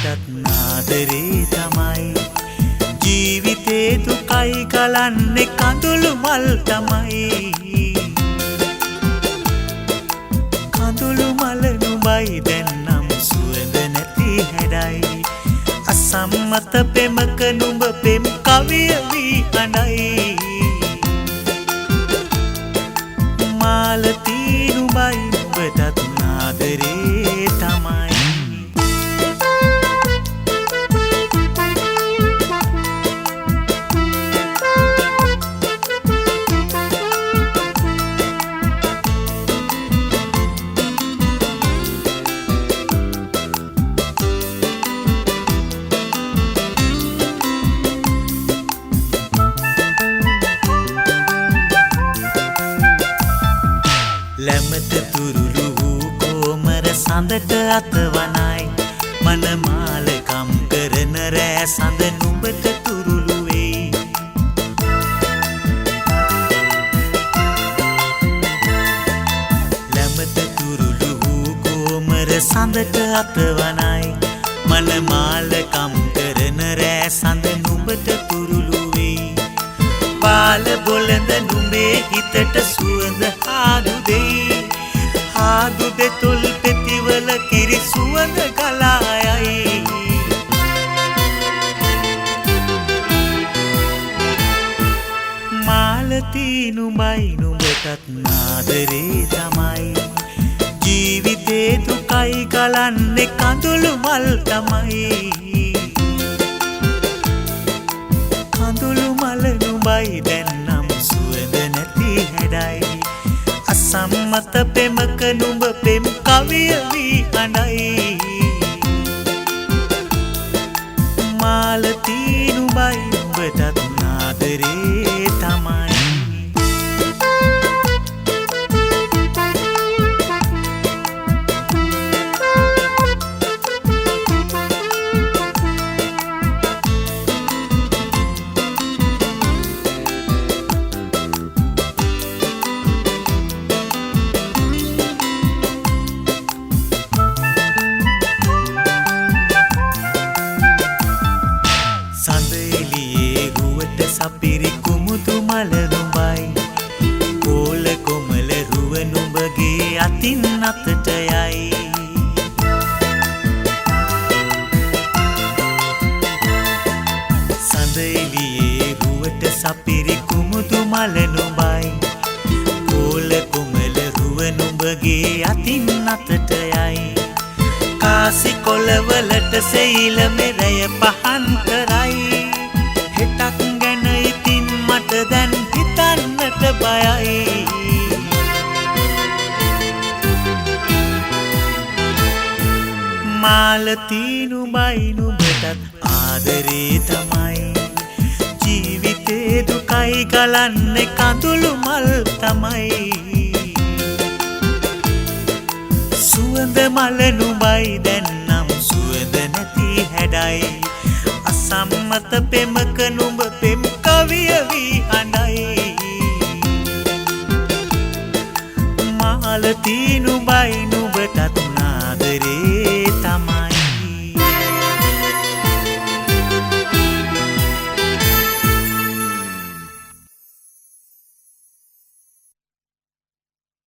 නුඹටත් නාදරේ තමයි ජීවිතේ දුකයි ගලන්නේ කඳුළු මල් තමයි කඳුළු මල නුඹයි දැන්නම් සුවඳ නැති හැඩයි අසම්මත පෙමක නුඹ පෙම් කවිය වී අඬයි මාලතී නුඹයි නුඹටත් නාදරේ තමයි ලැමත තුරුළු වූ කෝමර සඳට අතවනයි මනමාලකම් කරන රෑ සඳ නුඹට තුරුළු වෙයි ලැමත තුරුළු වූ කෝමර සඳට අතවනයි මනමාලකම් කරන රෑ සඳ නුඹට තුරුළු වෙයි බාල බොළඳ නුඹේ හිතට සුවඳ ආදු දෙයි ආදු දෙතුල් පෙතිවල කිරි සුවඳ ගලායයි මාලතී නුඹයි නුඹටත් නාදරේ තමයි ජීවිතේ දුකයි ගලන්නේ කඳුළු මල් තමයි කඳුළු මල නුඹයි දැන්නම් සුවඳ නැති හැඩයි අසම්මත පෙමක නුඹ පෙම් කවිය වී අඬයි මාලතී නුඹයි නුඹටත් නාදරේ තමයි සපිරි කුමුතු මල නුඹයි කෝල කොමල රුව නුඹගේ අතින් අතට යයි සඳ එළියේ රුවට සපිරි කුමුතු මල නුඹයි කෝල කොමල රුව නුඹගේ අතින් අතට යයි කාසි කොළවලට සෙයිල මෙරය පහන් කරයි හෙටක් දැන් හිතන්නට බයයි මාලතී නුඹයි නුඹටත් ආදරේ තමයි ජීවිතේ දුකයි ගලන්නේ කඳුළු මල් තමයි සුවඳ මල නුඹයි දැන්නම් සුවඳ නැති හැඩයි අසම්මත පෙමක නුඹ පෙම් කවිය වී අඬයි මාලතී